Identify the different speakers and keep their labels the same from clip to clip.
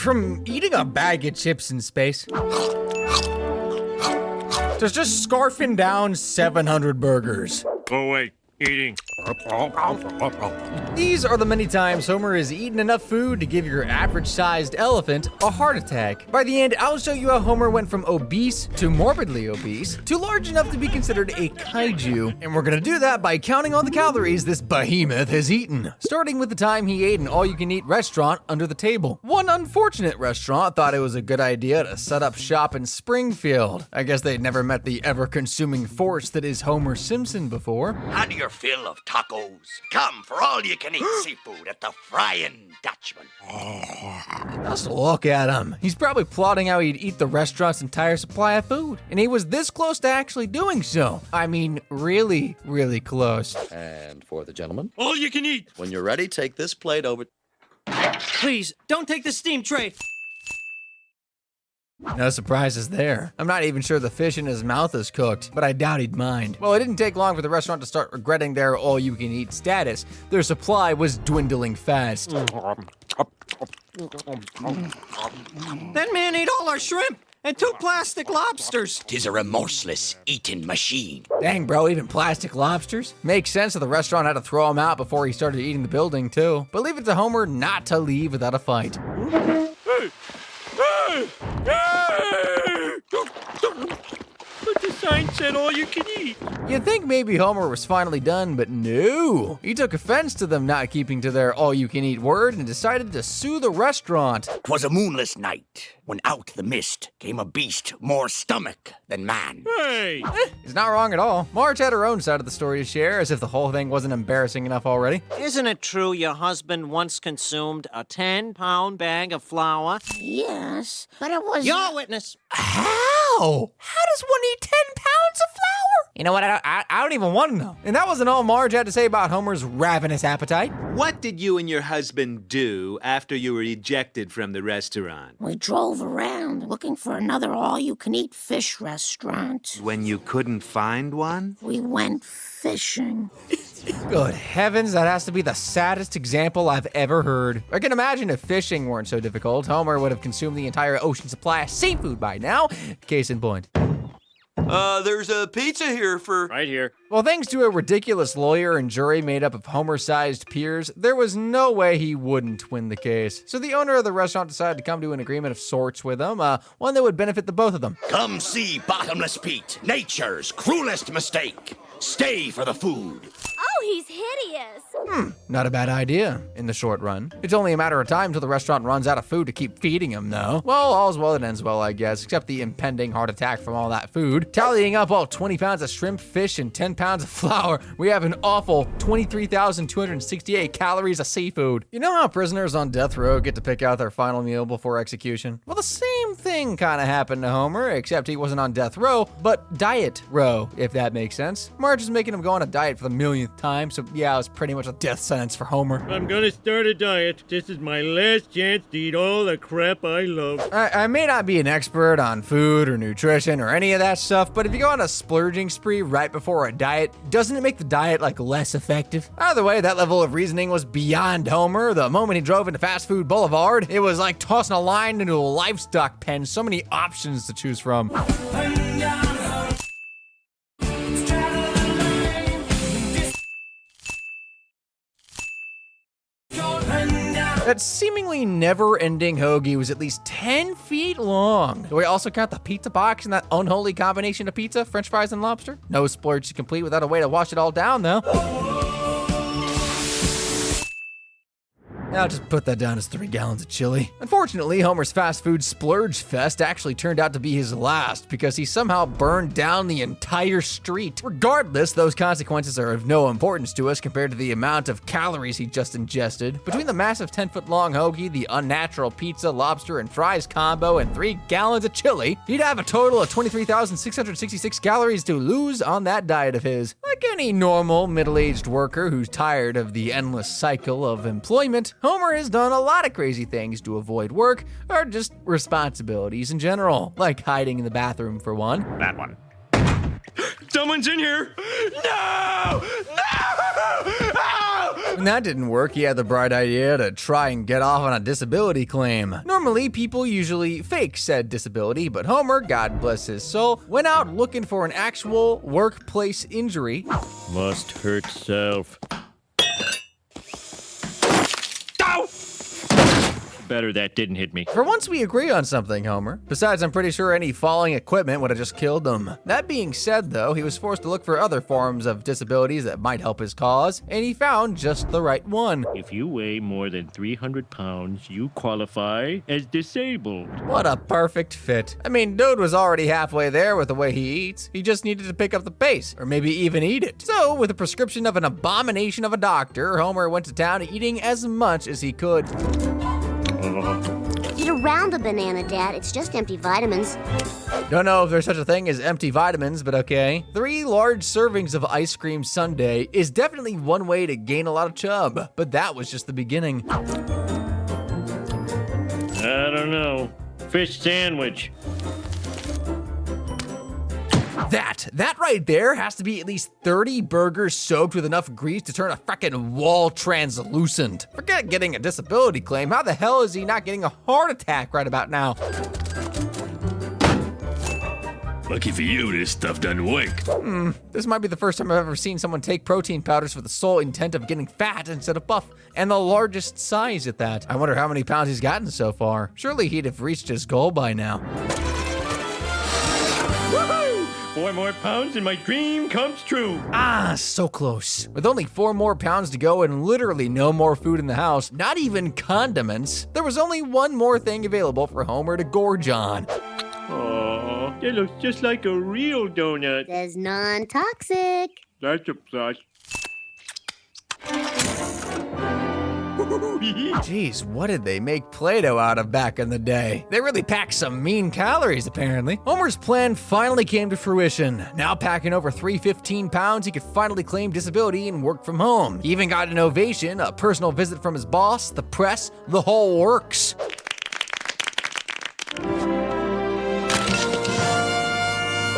Speaker 1: From eating a bag of chips in space, to just scarfing down 700 burgers.
Speaker 2: Go away, eating.
Speaker 1: These are the many times Homer has eaten enough food to give your average-sized elephant a heart attack. By the end, I'll show you how Homer went from obese to morbidly obese to large enough to be considered a kaiju. And we're gonna do that by counting all the calories this behemoth has eaten, starting with the time he ate an all-you-can-eat restaurant under the table. One unfortunate restaurant thought it was a good idea to set up shop in Springfield. I guess they'd never met the ever-consuming force that is Homer Simpson before.
Speaker 3: Had your fill of tacos. Come for all you can eat seafood at the Frying Dutchman.
Speaker 1: Just look at him. He's probably plotting how he'd eat the restaurant's entire supply of food. And he was this close to actually doing so. I mean, really, really close.
Speaker 4: And for the gentleman,
Speaker 2: All you can eat.
Speaker 4: when you're ready, take this plate over.
Speaker 5: Please, don't take the steam tray.
Speaker 1: No surprises there. I'm not even sure the fish in his mouth is cooked, but I doubt he'd mind. Well, it didn't take long for the restaurant to start regretting their all-you-can-eat status. Their supply was dwindling fast.
Speaker 5: That man ate all our shrimp and 2 plastic lobsters.
Speaker 3: 'Tis a remorseless eating machine.
Speaker 1: Dang, bro, even plastic lobsters? Makes sense that the restaurant had to throw him out before he started eating the building, too. But leave it to Homer not to leave without a fight.
Speaker 2: But the sign said all you can eat.
Speaker 1: You'd think maybe Homer was finally done, but no. He took offense to them not keeping to their all-you-can-eat word and decided to sue the restaurant.
Speaker 3: 'Twas a moonless night, when out the mist came a beast more stomach than man.
Speaker 2: Hey!
Speaker 1: He's not wrong at all. Marge had her own side of the story to share, as if the whole thing wasn't embarrassing enough already.
Speaker 5: Isn't it true your husband once consumed a 10-pound bag of flour?
Speaker 6: Yes, but it was...
Speaker 5: Your witness.
Speaker 1: How? How does one eat 10 pounds of flour? You know what, I don't even want to know. And that wasn't all Marge had to say about Homer's ravenous appetite.
Speaker 7: What did you and your husband do after you were ejected from the restaurant?
Speaker 6: We drove around looking for another all-you-can-eat fish restaurant.
Speaker 7: When you couldn't find one?
Speaker 6: We went fishing.
Speaker 1: Good heavens, that has to be the saddest example I've ever heard. I can imagine if fishing weren't so difficult, Homer would have consumed the entire ocean supply of seafood by now. Case in point.
Speaker 4: There's a pizza here for...
Speaker 2: Right here.
Speaker 1: Well, thanks to a ridiculous lawyer and jury made up of Homer-sized peers, there was no way he wouldn't win the case. So the owner of the restaurant decided to come to an agreement of sorts with him, one that would benefit the both of them.
Speaker 3: Come see Bottomless Pete, nature's cruelest mistake. Stay for the food.
Speaker 8: Oh, he's hideous.
Speaker 1: Not a bad idea in the short run. It's only a matter of time till the restaurant runs out of food to keep feeding him, though. Well, all's well that ends well, I guess, except the impending heart attack from all that food. Tallying up all 20 pounds of shrimp, fish, and 10 pounds of flour, we have an awful 23,268 calories of seafood. You know how prisoners on death row get to pick out their final meal before execution? Well, the same thing kind of happened to Homer, except he wasn't on death row, but diet row, if that makes sense. Marge is making him go on a diet for the millionth time, so yeah, it was pretty much a death sentence for Homer.
Speaker 2: I'm gonna start a diet. This is my last chance to eat all the crap I love.
Speaker 1: I may not be an expert on food or nutrition or any of that stuff, but if you go on a splurging spree right before a diet, doesn't it make the diet like less effective? Either way, that level of reasoning was beyond Homer. The moment he drove into Fast Food Boulevard, it was like tossing a line into a livestock pen. So many options to choose from. That seemingly never-ending hoagie was at least 10 feet long. Do we also count the pizza box in that unholy combination of pizza, french fries, and lobster? No splurge is complete without a way to wash it all down, though. I'll just put that down as 3 gallons of chili. Unfortunately, Homer's fast food splurge fest actually turned out to be his last because he somehow burned down the entire street. Regardless, those consequences are of no importance to us compared to the amount of calories he just ingested. Between the massive 10-foot-long hoagie, the unnatural pizza, lobster, and fries combo, and 3 gallons of chili, he'd have a total of 23,666 calories to lose on that diet of his. Like any normal middle-aged worker who's tired of the endless cycle of employment, Homer has done a lot of crazy things to avoid work or just responsibilities in general, like hiding in the bathroom for one.
Speaker 2: That one. Someone's in here. No! No! Oh!
Speaker 1: When that didn't work, he had the bright idea to try and get off on a disability claim. Normally, people usually fake said disability, but Homer, God bless his soul, went out looking for an actual workplace injury.
Speaker 2: Must hurt self. Better that didn't hit me.
Speaker 1: For once we agree on something, Homer. Besides, I'm pretty sure any falling equipment would have just killed him. That being said, though, he was forced to look for other forms of disabilities that might help his cause, and he found just the right one.
Speaker 2: If you weigh more than 300 pounds, you qualify as disabled.
Speaker 1: What a perfect fit. I mean, dude was already halfway there with the way he eats. He just needed to pick up the pace, or maybe even eat it. So, with a prescription of an abomination of a doctor, Homer went to town eating as much as he could.
Speaker 9: Eat around the banana, Dad. It's just empty vitamins.
Speaker 1: Don't know if there's such a thing as empty vitamins, but okay. 3 large servings of ice cream sundae is definitely one way to gain a lot of chub, but that was just the beginning.
Speaker 2: I don't know. Fish sandwich.
Speaker 1: That right there has to be at least 30 burgers soaked with enough grease to turn a frickin' wall translucent. Forget getting a disability claim. How the hell is he not getting a heart attack right about now?
Speaker 10: Lucky for you, this stuff doesn't work.
Speaker 1: This might be the first time I've ever seen someone take protein powders for the sole intent of getting fat instead of buff, and the largest size at that. I wonder how many pounds he's gotten so far. Surely he'd have reached his goal by now.
Speaker 2: 4 more pounds and my dream comes true.
Speaker 1: Ah, so close. With only 4 more pounds to go and literally no more food in the house, not even condiments, there was only one more thing available for Homer to gorge on.
Speaker 2: Aw, that looks just like a real donut.
Speaker 9: Says non-toxic.
Speaker 2: That's a plus.
Speaker 1: Jeez, what did they make Play-Doh out of back in the day? They really packed some mean calories, apparently. Homer's plan finally came to fruition. Now packing over 315 pounds, he could finally claim disability and work from home. He even got an ovation, a personal visit from his boss, the press, the whole works.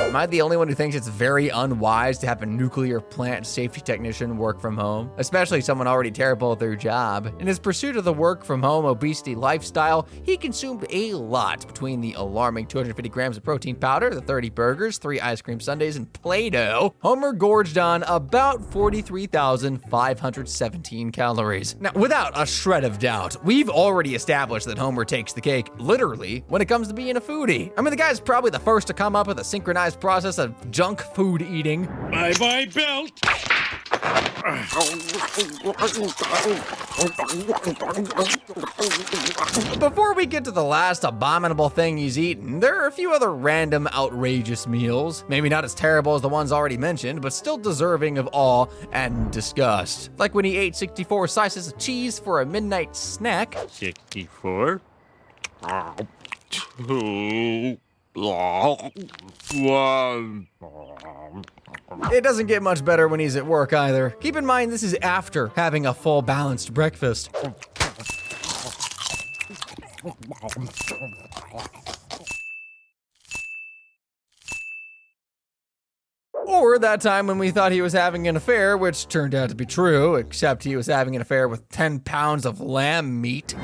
Speaker 1: Am I the only one who thinks it's very unwise to have a nuclear plant safety technician work from home? Especially someone already terrible at their job. In his pursuit of the work from home obesity lifestyle, he consumed a lot between the alarming 250 grams of protein powder, the 30 burgers, 3 ice cream sundaes, and Play-Doh. Homer gorged on about 43,517 calories. Now, without a shred of doubt, we've already established that Homer takes the cake, literally, when it comes to being a foodie. I mean, the guy's probably the first to come up with a synchronized process of junk food eating.
Speaker 2: Bye-bye belt.
Speaker 1: Before we get to the last abominable thing he's eaten, there are a few other random outrageous meals. Maybe not as terrible as the ones already mentioned, but still deserving of awe and disgust. Like when he ate 64 slices of cheese for a midnight snack.
Speaker 2: 64. 2. 1.
Speaker 1: It doesn't get much better when he's at work either. Keep in mind, this is after having a full balanced breakfast. Or that time when we thought he was having an affair, which turned out to be true, except he was having an affair with 10 pounds of lamb meat.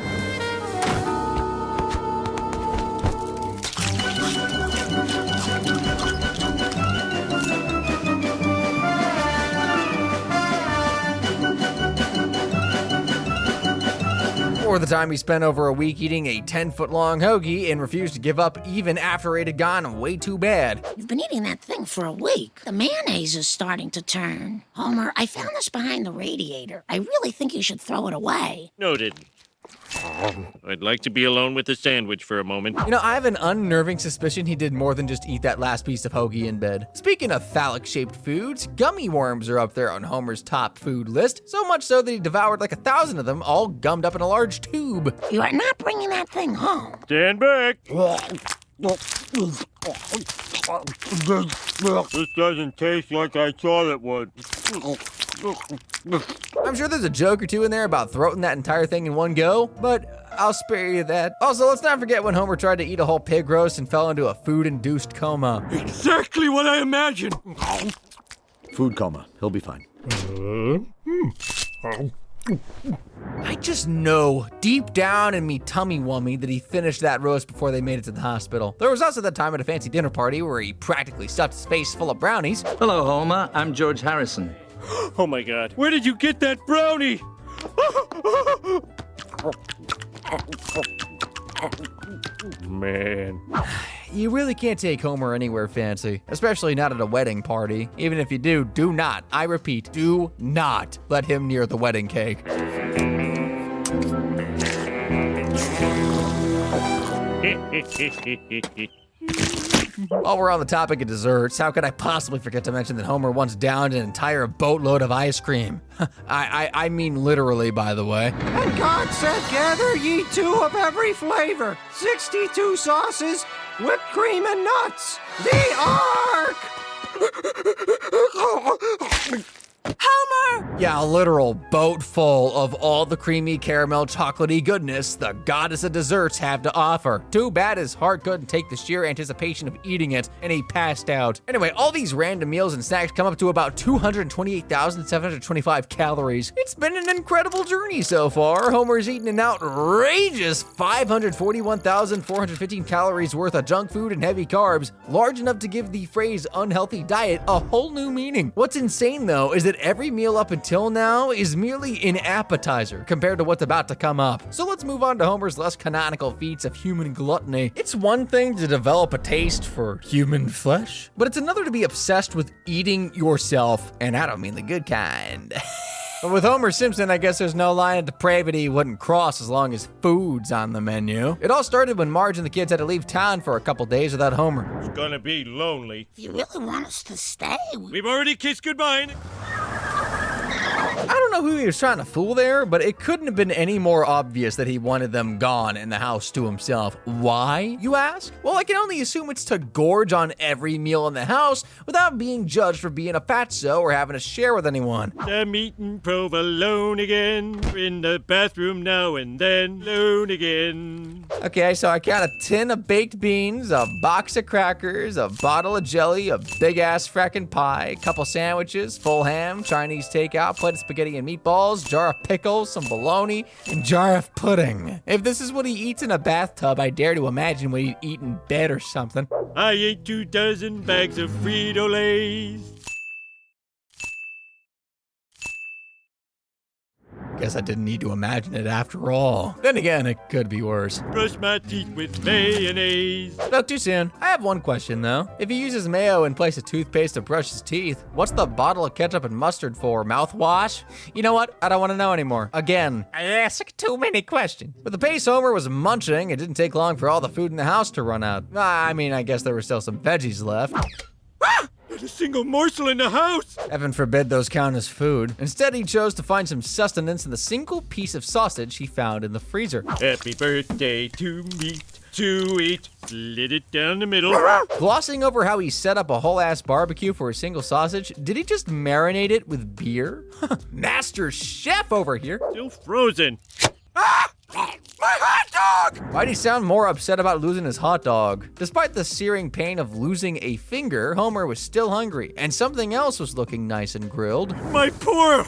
Speaker 1: Or the time he spent over a week eating a 10-foot-long hoagie and refused to give up even after it had gone way too bad.
Speaker 6: You've been eating that thing for a week. The mayonnaise is starting to turn. Homer, I found this behind the radiator. I really think you should throw it away.
Speaker 2: Noted. I'd like to be alone with the sandwich for a moment.
Speaker 1: You know, I have an unnerving suspicion he did more than just eat that last piece of hoagie in bed. Speaking of phallic-shaped foods, gummy worms are up there on Homer's top food list, so much so that he devoured like 1,000 of them, all gummed up in a large tube.
Speaker 6: You are not bringing that thing home.
Speaker 2: Stand back. This doesn't taste like I thought it would.
Speaker 1: I'm sure there's a joke or two in there about throating that entire thing in one go, but I'll spare you that. Also, let's not forget when Homer tried to eat a whole pig roast and fell into a food-induced coma.
Speaker 2: Exactly what I imagined.
Speaker 11: Food coma. He'll be fine.
Speaker 1: I just know deep down in me tummy wummy that he finished that roast before they made it to the hospital. There was also that time at a fancy dinner party where he practically stuffed his face full of brownies.
Speaker 11: Hello, Homer. I'm George Harrison.
Speaker 2: Oh my god. Where did you get that brownie? Man.
Speaker 1: You really can't take Homer anywhere fancy, especially not at a wedding party. Even if you do not, I repeat, do not let him near the wedding cake. While we're on the topic of desserts, how could I possibly forget to mention that Homer once downed an entire boatload of ice cream? I mean literally, by the way.
Speaker 5: And God said, gather ye 2 of every flavor, 62 sauces, whipped cream and nuts. The Ark!
Speaker 8: Homer!
Speaker 1: Yeah, a literal boat full of all the creamy caramel chocolatey goodness the goddess of desserts have to offer. Too bad his heart couldn't take the sheer anticipation of eating it, and he passed out. Anyway, all these random meals and snacks come up to about 228,725 calories. It's been an incredible journey so far. Homer's eaten an outrageous 541,415 calories worth of junk food and heavy carbs, large enough to give the phrase unhealthy diet a whole new meaning. What's insane though is that every meal up until now is merely an appetizer compared to what's about to come up. So let's move on to Homer's less canonical feats of human gluttony. It's one thing to develop a taste for human flesh, but it's another to be obsessed with eating yourself, and I don't mean the good kind. But with Homer Simpson, I guess there's no line of depravity he wouldn't cross as long as food's on the menu. It all started when Marge and the kids had to leave town for a couple days without Homer.
Speaker 2: It's gonna be lonely.
Speaker 6: If you really want us to stay,
Speaker 2: We've already kissed goodbye.
Speaker 1: I don't know who he was trying to fool there, but it couldn't have been any more obvious that he wanted them gone in the house to himself. Why, you ask? Well, I can only assume it's to gorge on every meal in the house without being judged for being a fatso or having to share with anyone.
Speaker 2: I'm eating provolone again. In the bathroom now and then. Alone again.
Speaker 1: Okay, so I got a tin of baked beans, a box of crackers, a bottle of jelly, a big-ass frackin' pie, a couple sandwiches, full ham, Chinese takeout, plate of spaghetti and meatballs, jar of pickles, some bologna, and jar of pudding. If this is what he eats in a bathtub, I dare to imagine what he'd eat in bed or something.
Speaker 2: I ate 24 bags of Frito-Lays.
Speaker 1: Guess I didn't need to imagine it after all. Then again, it could be worse.
Speaker 2: Brush my teeth with mayonnaise.
Speaker 1: Spoke too soon. I have one question though. If he uses mayo in place of toothpaste to brush his teeth, what's the bottle of ketchup and mustard for? Mouthwash? You know what? I don't want to know anymore. Again, I ask too many questions. But the pace Homer was munching, it didn't take long for all the food in the house to run out. I mean, I guess there were still some veggies left.
Speaker 2: Not a single morsel in the house.
Speaker 1: Heaven forbid those count as food. Instead, he chose to find some sustenance in the single piece of sausage he found in the freezer.
Speaker 2: Happy birthday to me, to eat. Slit it down the middle.
Speaker 1: Glossing over how he set up a whole-ass barbecue for a single sausage, did he just marinate it with beer? Master chef over here.
Speaker 2: Still frozen.
Speaker 1: My hot dog! Why'd he sound more upset about losing his hot dog? Despite the searing pain of losing a finger, Homer was still hungry, and something else was looking nice and grilled.
Speaker 2: My poor,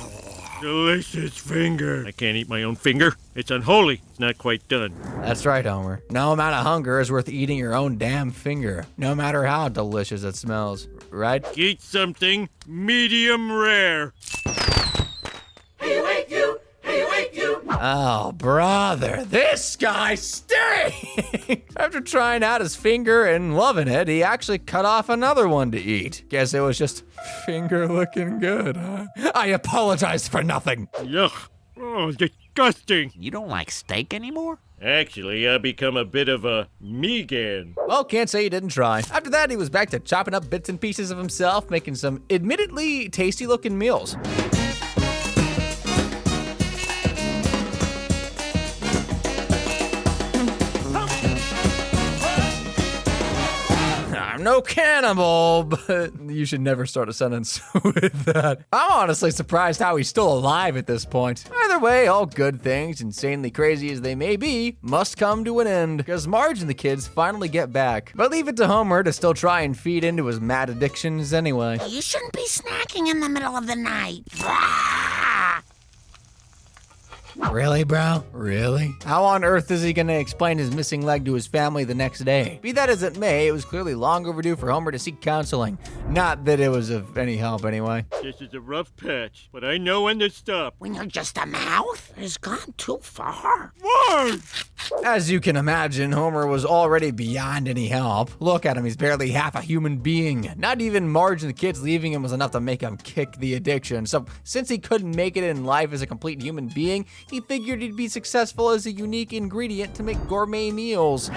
Speaker 2: delicious finger. I can't eat my own finger. It's unholy. It's not quite done.
Speaker 1: That's right, Homer. No amount of hunger is worth eating your own damn finger, no matter how delicious it smells, right?
Speaker 2: Eat something medium rare.
Speaker 1: Oh, brother, this guy stinks! After trying out his finger and loving it, he actually cut off another one to eat. Guess it was just finger looking good, huh? I apologize for nothing.
Speaker 2: Yuck. Oh, disgusting.
Speaker 3: You don't like steak anymore?
Speaker 2: Actually, I've become a bit of a megan.
Speaker 1: Well, can't say he didn't try. After that, he was back to chopping up bits and pieces of himself, making some admittedly tasty looking meals. I'm no cannibal, but you should never start a sentence with that. I'm honestly surprised how he's still alive at this point. Either way, all good things, insanely crazy as they may be, must come to an end, because Marge and the kids finally get back. But leave it to Homer to still try and feed into his mad addictions anyway.
Speaker 6: You shouldn't be snacking in the middle of the night.
Speaker 1: Really, bro? Really? How on earth is he gonna explain his missing leg to his family the next day? Be that as it may, it was clearly long overdue for Homer to seek counseling. Not that it was of any help anyway.
Speaker 2: This is a rough patch, but I know when to stop.
Speaker 6: When you're just a mouth, it's gone too far.
Speaker 2: Why?
Speaker 1: As you can imagine, Homer was already beyond any help. Look at him, he's barely half a human being. Not even Marge and the kids leaving him was enough to make him kick the addiction. So since he couldn't make it in life as a complete human being, he figured he'd be successful as a unique ingredient to make gourmet meals.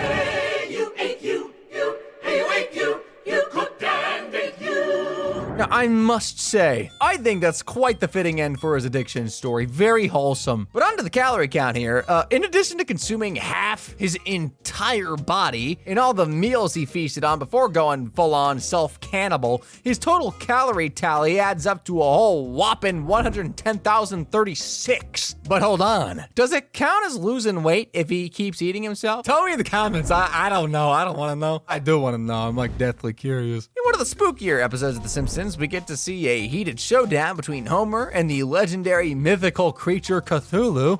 Speaker 1: Now, I must say, I think that's quite the fitting end for his addiction story. Very wholesome. But onto the calorie count here. In addition to consuming half his entire body in all the meals he feasted on before going full-on self-cannibal, his total calorie tally adds up to a whole whopping 110,036. But hold on. Does it count as losing weight if he keeps eating himself? Tell me in the comments. I don't know. I don't want to know. I do want to know. I'm like deathly curious. In one of the spookier episodes of The Simpsons, we get to see a heated showdown between Homer and the legendary mythical creature Cthulhu.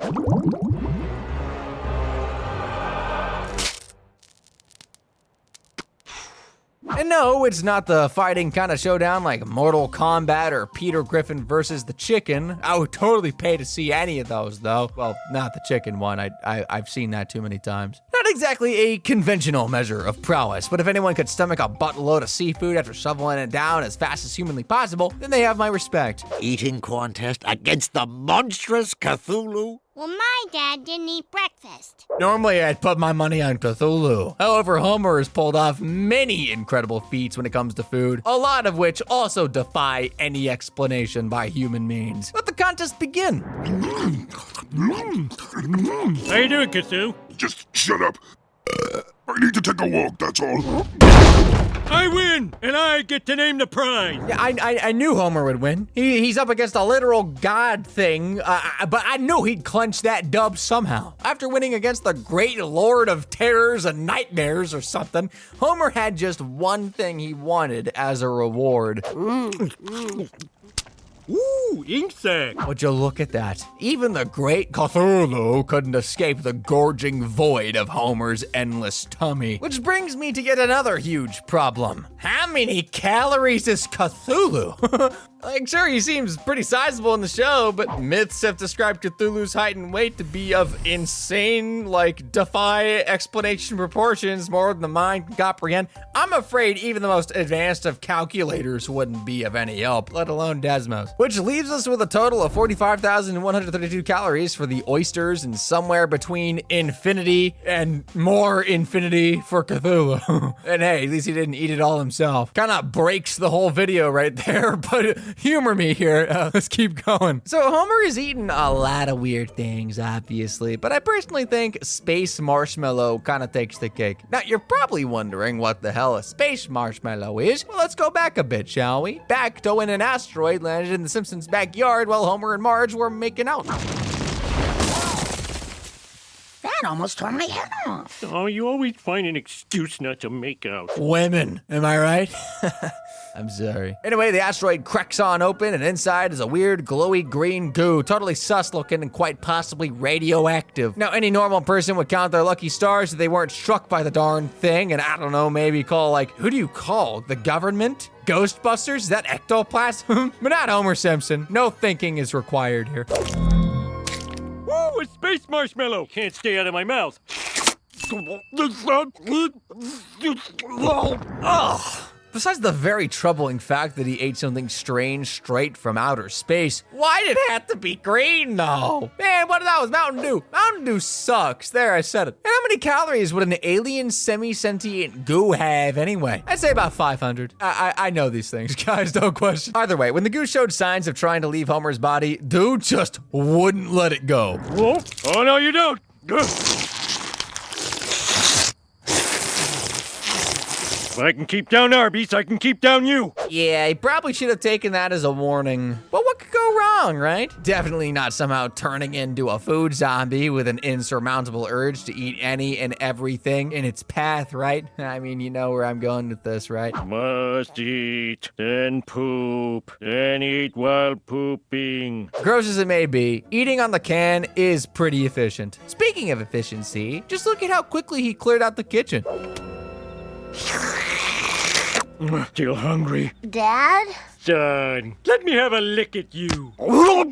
Speaker 1: And no, it's not the fighting kind of showdown like Mortal Kombat or Peter Griffin versus the chicken. I would totally pay to see any of those, though. Well, not the chicken one. I've seen that too many times. Not exactly a conventional measure of prowess, but if anyone could stomach a buttload of seafood after shoveling it down as fast as humanly possible, then they have my respect.
Speaker 3: Eating contest against the monstrous Cthulhu?
Speaker 8: Well, my dad didn't eat breakfast.
Speaker 1: Normally, I'd put my money on Cthulhu. However, Homer has pulled off many incredible feats when it comes to food, a lot of which also defy any explanation by human means. Let the contest begin.
Speaker 2: How you doing, Cthulhu?
Speaker 10: Just shut up. I need to take a walk, that's all.
Speaker 2: I win, and I get to name the prize.
Speaker 1: Yeah, I knew Homer would win. He's up against a literal god thing, but I knew he'd clinch that dub somehow. After winning against the great lord of terrors and nightmares or something, Homer had just one thing he wanted as a reward.
Speaker 2: Ooh, ink sac.
Speaker 1: Would you look at that? Even the great Cthulhu couldn't escape the gorging void of Homer's endless tummy. Which brings me to yet another huge problem. How many calories is Cthulhu? Like, sure, he seems pretty sizable in the show, but myths have described Cthulhu's height and weight to be of insane, like, defy explanation proportions more than the mind can comprehend. I'm afraid even the most advanced of calculators wouldn't be of any help, let alone Desmos. Which leaves us with a total of 45,132 calories for the oysters and somewhere between infinity and more infinity for Cthulhu. And hey, at least he didn't eat it all himself. Kinda breaks the whole video right there, but humor me here. Let's keep going. So Homer is eating a lot of weird things, obviously, but I personally think space marshmallow kinda takes the cake. Now, you're probably wondering what the hell a space marshmallow is. Well, let's go back a bit, shall we? Back to when an asteroid landed in the Simpsons' backyard while Homer and Marge were making out.
Speaker 6: That almost tore my head off.
Speaker 2: Oh, you always find an excuse not to make out.
Speaker 1: Women, am I right? I'm sorry. Anyway, the asteroid cracks on open, and inside is a weird glowy green goo, totally sus looking and quite possibly radioactive. Now, any normal person would count their lucky stars if they weren't struck by the darn thing, and I don't know, maybe call, like, who do you call? The government? Ghostbusters? Is that ectoplasm? But not Homer Simpson. No thinking is required here.
Speaker 2: Woo, a space marshmallow. Can't stay out of my mouth.
Speaker 1: Ugh. Besides the very troubling fact that he ate something strange straight from outer space, why did it have to be green though? Man, what if that was Mountain Dew? Mountain Dew sucks. There, I said it. And how many calories would an alien semi-sentient goo have anyway? I'd say about 500. I know these things, guys, don't question. Either way, when the goo showed signs of trying to leave Homer's body, dude just wouldn't let it go.
Speaker 2: Whoa. Oh, no, you don't. If I can keep down Arby's, I can keep down you.
Speaker 1: Yeah, he probably should have taken that as a warning. But what could go wrong, right? Definitely not somehow turning into a food zombie with an insurmountable urge to eat any and everything in its path, right? I mean, you know where I'm going with this, right?
Speaker 2: Must eat, then poop, then eat while pooping.
Speaker 1: Gross as it may be, eating on the can is pretty efficient. Speaking of efficiency, just look at how quickly he cleared out the kitchen.
Speaker 2: Still hungry.
Speaker 9: Dad?
Speaker 2: Son, let me have a lick at you.
Speaker 1: Oh,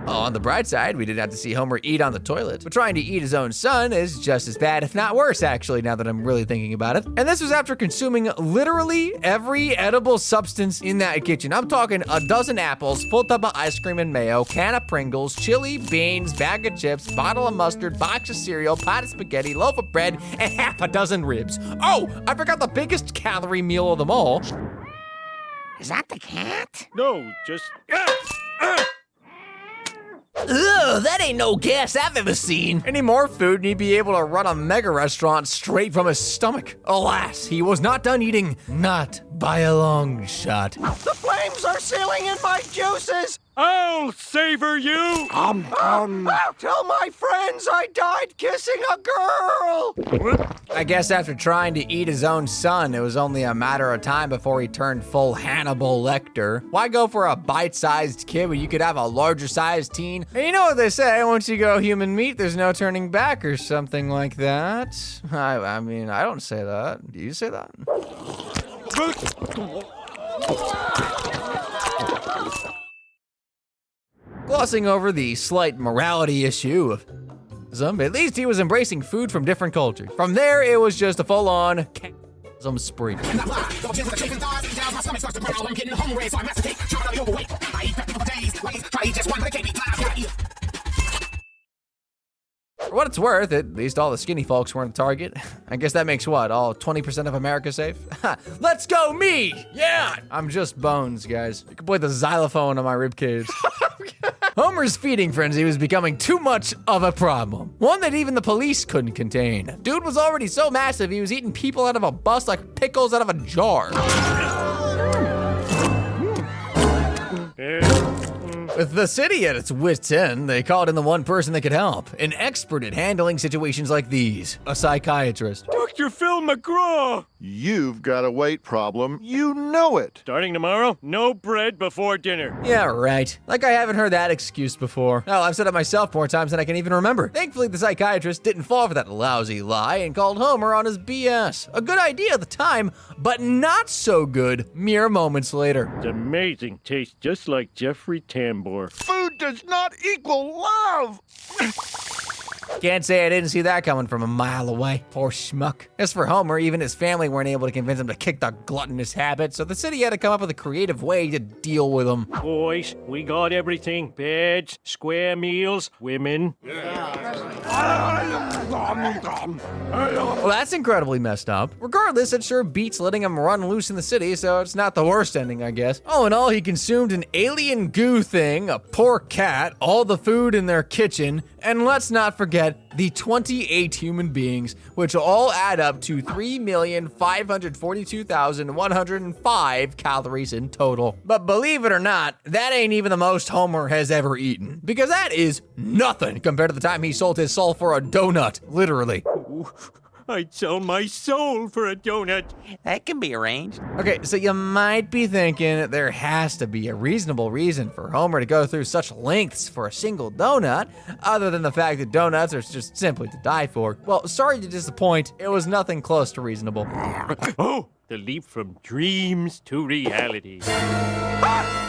Speaker 1: on the bright side, we didn't have to see Homer eat on the toilet. But trying to eat his own son is just as bad, if not worse, actually, now that I'm really thinking about it. And this was after consuming literally every edible substance in that kitchen. I'm talking a dozen apples, full tub of ice cream and mayo, can of Pringles, chili, beans, bag of chips, bottle of mustard, box of cereal, pot of spaghetti, loaf of bread, and half a dozen ribs. Oh, I forgot the biggest calorie meal of them all.
Speaker 6: Is that the cat?
Speaker 2: No, just...
Speaker 1: Ugh, that ain't no gas I've ever seen. Any more food and he'd be able to run a mega restaurant straight from his stomach. Alas, he was not done eating, not by a long shot.
Speaker 5: The flames are sealing in my juices!
Speaker 2: I'll savor you!
Speaker 5: Tell my friends I died kissing a girl!
Speaker 1: I guess after trying to eat his own son, it was only a matter of time before he turned full Hannibal Lecter. Why go for a bite-sized kid when you could have a larger-sized teen? And you know what they say, once you go human meat, there's no turning back or something like that. I mean, I don't say that. Do you say that? Glossing over the slight morality issue of some, at least he was embracing food from different cultures. From there, it was just a full-on cannibalism spree. For what it's worth, at least all the skinny folks weren't a target. I guess that makes what, all 20% of America safe? Let's go me! Yeah! I'm just bones, guys. You can play the xylophone on my ribcage. Homer's feeding frenzy was becoming too much of a problem. One that even the police couldn't contain. Dude was already so massive, he was eating people out of a bus like pickles out of a jar. With the city at its wit's end, they called in the one person that could help. An expert at handling situations like these. A psychiatrist.
Speaker 2: Dr. Phil McGraw!
Speaker 10: You've got a weight problem. You know it.
Speaker 2: Starting tomorrow, no bread before dinner.
Speaker 1: Yeah, right. Like I haven't heard that excuse before. Hell, I've said it myself more times than I can even remember. Thankfully, the psychiatrist didn't fall for that lousy lie and called Homer on his BS. A good idea at the time, but not so good mere moments later.
Speaker 2: It's amazing. Tastes just like Jeffrey Tambor.
Speaker 10: Food does not equal love.
Speaker 1: Can't say I didn't see that coming from a mile away. Poor schmuck. As for Homer, even his family weren't able to convince him to kick the gluttonous habit, so the city had to come up with a creative way to deal with him.
Speaker 2: Boys, we got everything. Beds, square meals, women.
Speaker 1: Well, that's incredibly messed up. Regardless, it sure beats letting him run loose in the city, so it's not the worst ending, I guess. All in all, he consumed an alien goo thing, a poor cat, all the food in their kitchen, and let's not forget the 28 human beings, which all add up to 3,542,105 calories in total. But believe it or not, that ain't even the most Homer has ever eaten, because that is nothing compared to the time he sold his soul for a donut, literally.
Speaker 2: I'd sell my soul for a donut.
Speaker 3: That can be arranged.
Speaker 1: Okay, so you might be thinking there has to be a reasonable reason for Homer to go through such lengths for a single donut, other than the fact that donuts are just simply to die for. Well, sorry to disappoint, it was nothing close to reasonable.
Speaker 2: Oh, the leap from dreams to reality.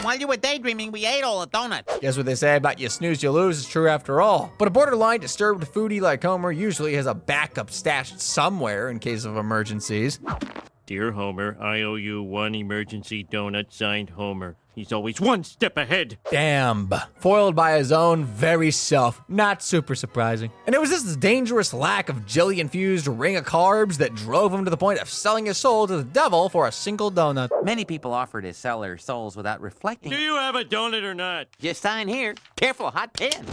Speaker 3: While you were daydreaming, we ate all the donuts.
Speaker 1: Guess what they say about you snooze, you lose is true after all. But a borderline disturbed foodie like Homer usually has a backup stashed somewhere in case of emergencies.
Speaker 2: Dear Homer, I owe you one emergency donut, signed Homer. He's always one step ahead.
Speaker 1: Damn. Foiled by his own very self. Not super surprising. And it was this dangerous lack of jelly-infused ring of carbs that drove him to the point of selling his soul to the devil for a single donut.
Speaker 3: Many people offer to sell their souls without reflecting.
Speaker 2: Do you have a donut or not?
Speaker 3: Just sign here. Careful, hot pen.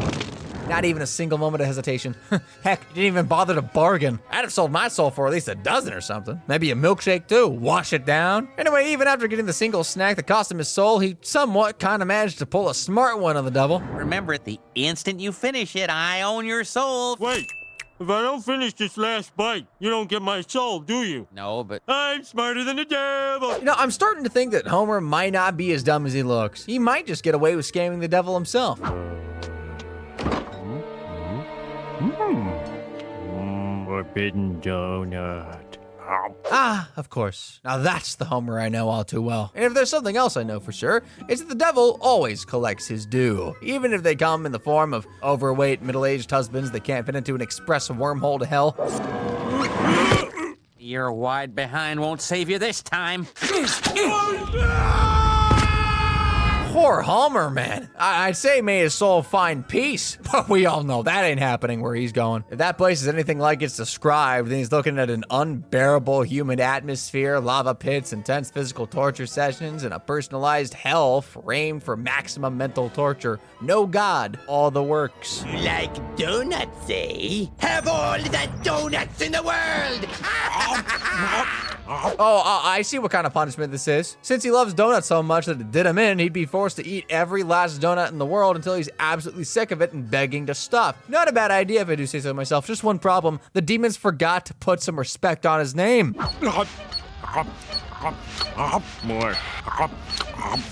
Speaker 1: Not even a single moment of hesitation. Heck, he didn't even bother to bargain. I'd have sold my soul for at least a dozen or something. Maybe a milkshake too, wash it down. Anyway, even after getting the single snack that cost him his soul, he somewhat kind of managed to pull a smart one on the devil.
Speaker 12: Remember, the instant you finish it, I own your soul.
Speaker 2: Wait, if I don't finish this last bite, you don't get my soul, do you?
Speaker 12: No, but
Speaker 2: I'm smarter than the devil.
Speaker 1: You know, I'm starting to think that Homer might not be as dumb as he looks. He might just get away with scamming the devil himself.
Speaker 2: Forbidden donut.
Speaker 1: Ah, of course. Now that's the Homer I know all too well. And if there's something else I know for sure, it's that the devil always collects his due. Even if they come in the form of overweight, middle-aged husbands that can't fit into an express wormhole to hell.
Speaker 12: your wide behind won't save you this time.
Speaker 1: Poor Homer, man. I'd say may his soul find peace, but we all know that ain't happening where he's going. If that place is anything like it's described, then he's looking at an unbearable humid atmosphere, lava pits, intense physical torture sessions, and a personalized hell framed for maximum mental torture. No God, all the works.
Speaker 3: Like donuts, eh? Have all the donuts in the world!
Speaker 1: Oh, I see what kind of punishment this is. Since he loves donuts so much that it did him in, he'd be forced to eat every last donut in the world until he's absolutely sick of it and begging to stop. Not a bad idea if I do say so myself. Just one problem. The demons forgot to put some respect on his name.
Speaker 2: More.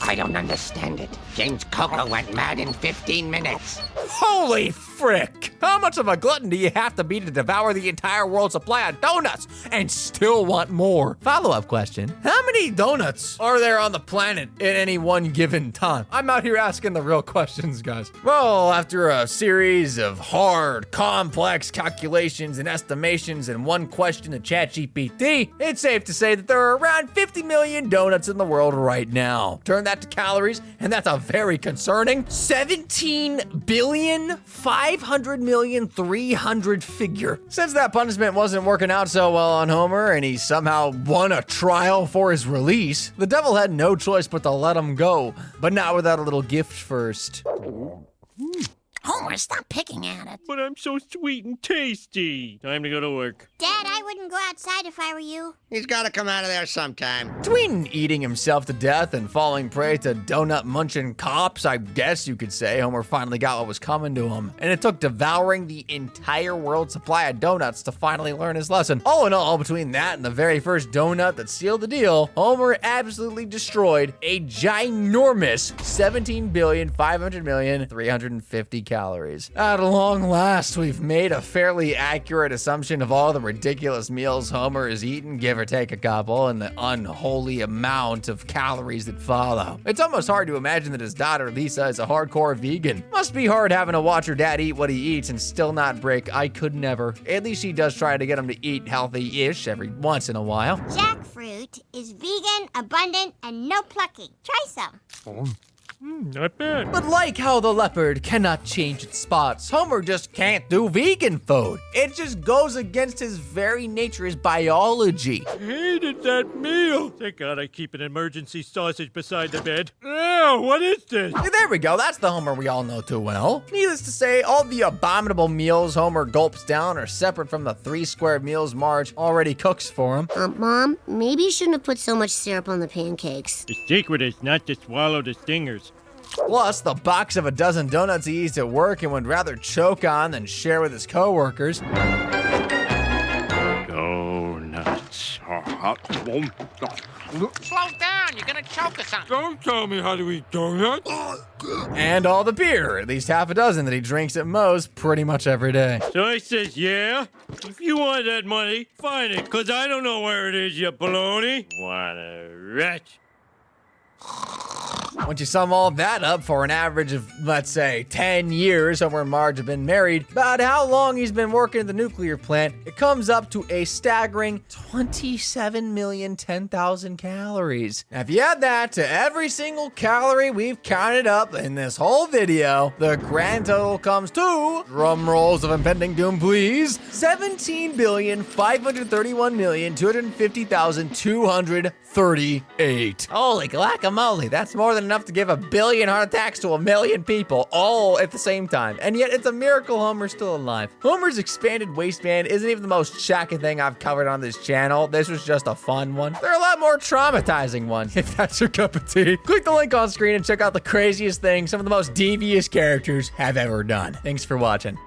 Speaker 3: I don't understand it. James Coco went mad in 15 minutes.
Speaker 1: Holy frick! How much of a glutton do you have to be to devour the entire world's supply of donuts and still want more? Follow-up question. How many donuts are there on the planet at any one given time? I'm out here asking the real questions, guys. Well, after a series of hard, complex calculations and estimations and one question to ChatGPT, it's safe to say that there are around 50 million donuts in the world right now. Turn that to calories, and that's a very concerning 17,500,300 figure. Since that punishment wasn't working out so well on Homer, and he somehow won a trial for his release, the devil had no choice but to let him go, but not without a little gift first.
Speaker 6: Homer, stop picking at it.
Speaker 2: But I'm so sweet and tasty. Time to go to work.
Speaker 8: Dad, I wouldn't go outside if I were you.
Speaker 5: He's got to come out of there sometime.
Speaker 1: Between eating himself to death and falling prey to donut-munching cops, I guess you could say, Homer finally got what was coming to him. And it took devouring the entire world's supply of donuts to finally learn his lesson. All in all, between that and the very first donut that sealed the deal, Homer absolutely destroyed a ginormous 17,500,350 calories. At long last, we've made a fairly accurate assumption of all the ridiculous meals Homer has eaten, give or take a couple, and the unholy amount of calories that follow. It's almost hard to imagine that his daughter Lisa is a hardcore vegan. Must be hard having to watch her dad eat what he eats and still not break. I could never. At least she does try to get him to eat healthy-ish every once in a while.
Speaker 8: Jackfruit is vegan, abundant, and no plucking. Try some.
Speaker 2: Not bad.
Speaker 1: But like how the leopard cannot change its spots, Homer just can't do vegan food. It just goes against his very nature, his biology.
Speaker 2: Hated that meal. Thank God I keep an emergency sausage beside the bed. Oh, what is this?
Speaker 1: There we go, that's the Homer we all know too well. Needless to say, all the abominable meals Homer gulps down are separate from the 3 square meals Marge already cooks for him.
Speaker 9: Mom, maybe you shouldn't have put so much syrup on the pancakes.
Speaker 2: The secret is not to swallow the stingers.
Speaker 1: Plus, the box of a dozen donuts he eats at work and would rather choke on than share with his coworkers.
Speaker 2: Donuts.
Speaker 12: Slow down, you're gonna choke us on.
Speaker 2: Don't tell me how to eat donuts.
Speaker 1: And all the beer, at least half a dozen that he drinks at Moe's pretty much every day.
Speaker 2: So I says, yeah? If you want that money, find it, because I don't know where it is, you baloney. What a wretch.
Speaker 1: Once you sum all that up for an average of, let's say, 10 years, Homer and Marge have been married, about how long he's been working at the nuclear plant, it comes up to a staggering 27,010,000 calories. Now, if you add that to every single calorie we've counted up in this whole video, the grand total comes to, drum rolls of impending doom please, 17,531,250,238. Holy guacamole, that's more than enough to give 1 billion heart attacks to 1 million people, all at the same time. And yet it's a miracle Homer's still alive. Homer's expanded waistband isn't even the most shocking thing I've covered on this channel. This was just a fun one. There are a lot more traumatizing ones, if that's your cup of tea. Click the link on screen and check out the craziest things some of the most devious characters have ever done. Thanks for watching.